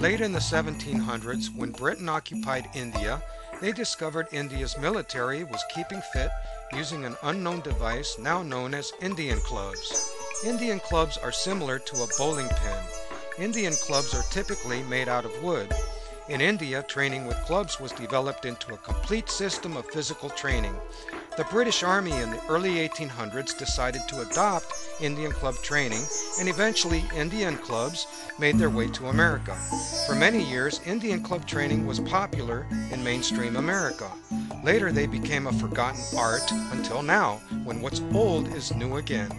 Late in the 1700s, when Britain occupied India, they discovered India's military was keeping fit using an unknown device now known as Indian clubs. Indian clubs are similar to a bowling pin. Indian clubs are typically made out of wood. In India, training with clubs was developed into a complete system of physical training. The British Army in the early 1800s decided to adopt Indian club training, and eventually Indian clubs made their way to America. For many years, Indian club training was popular in mainstream America. Later they became a forgotten art until now, when what's old is new again.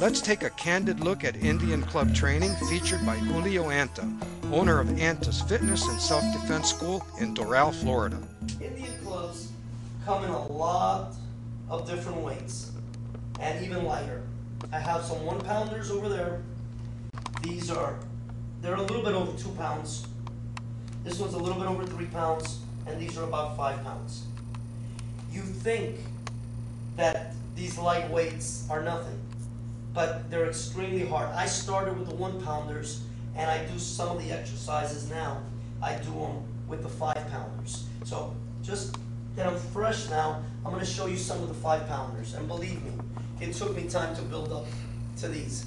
Let's take a candid look at Indian club training featured by Julio Anta, owner of Anta's Fitness and Self-Defense School in Doral, Florida. Indian clubs come in a lot of different weights and even lighter. I have some 1-pounders over there. They're a little bit over 2 pounds. This one's a little bit over 3 pounds, and these are about 5 pounds. You think that these light weights are nothing, but they're extremely hard. I started with the 1-pounders, and I do some of the exercises now. I do them with the 5-pounders. So just that I'm fresh now, I'm going to show you some of the 5-pounders. And believe me, it took me time to build up to these.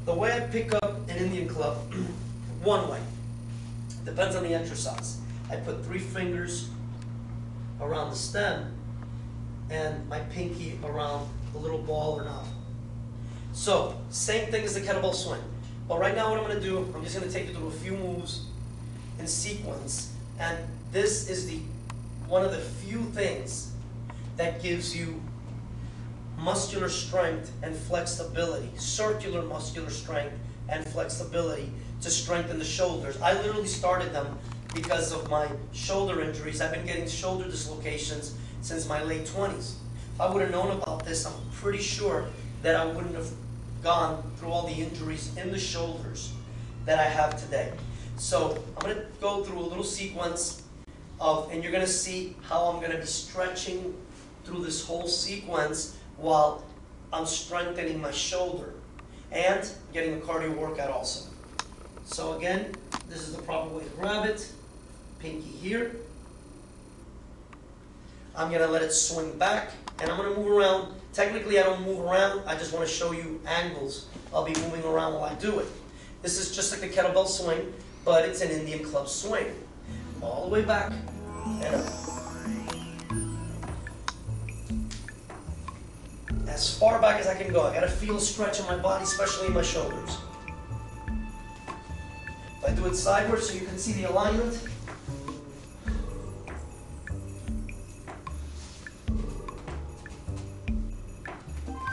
The way I pick up an Indian club, one way, depends on the exercise. I put 3 fingers around the stem and my pinky around the little ball or knob. So, same thing as the kettlebell swing. But right now what I'm going to do, I'm just going to take you through a few moves in sequence. And this is one of the few things that gives you muscular strength and flexibility, circular muscular strength and flexibility to strengthen the shoulders. I literally started them because of my shoulder injuries. I've been getting shoulder dislocations since my late 20s. If I would have known about this, I'm pretty sure that I wouldn't have gone through all the injuries in the shoulders that I have today. So I'm going to go through a little sequence and you're going to see how I'm going to be stretching through this whole sequence while I'm strengthening my shoulder and getting a cardio workout also. So again, this is the proper way to grab it. Pinky here. I'm going to let it swing back and I'm going to move around. Technically I don't move around, I just want to show you angles. I'll be moving around while I do it. This is just like a kettlebell swing, but it's an Indian club swing. All the way back and up. As far back as I can go. I gotta feel a stretch in my body, especially in my shoulders. If I do it sideways so you can see the alignment.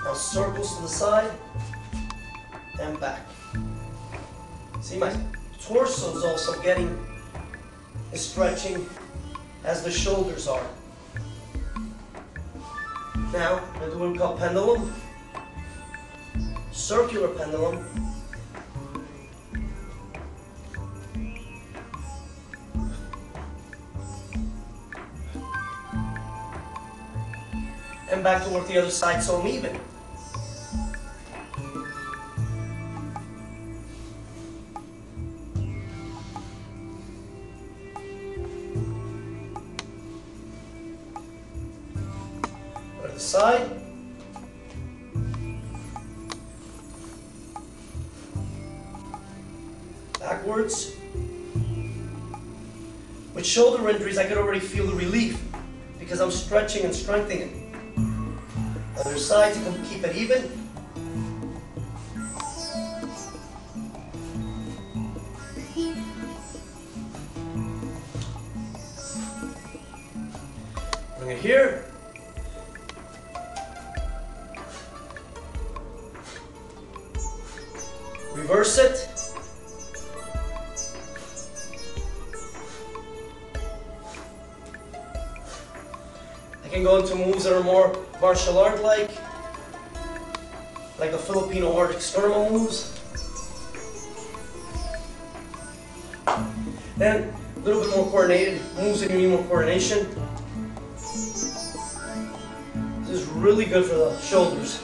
Now circles to the side and back. See, my torso is also getting stretching as the shoulders are. Now, I'm going to do one called pendulum, circular pendulum, and back to work the other side so I'm even. Side. Backwards. With shoulder injuries, I could already feel the relief because I'm stretching and strengthening. Other side to keep it even. Bring it here. Reverse it. I can go into moves that are more martial art like the Filipino art external moves. Then a little bit more coordinated moves that you need more coordination. This is really good for the shoulders.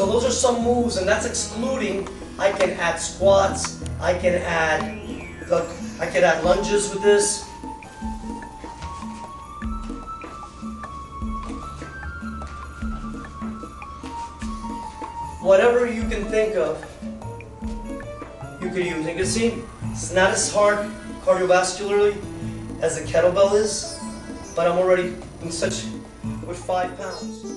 So those are some moves, and that's excluding, I can add squats, I can add lunges with this. Whatever you can think of, you could use. You can see, it's not as hard cardiovascularly as a kettlebell is, but I'm already in such, with 5 pounds.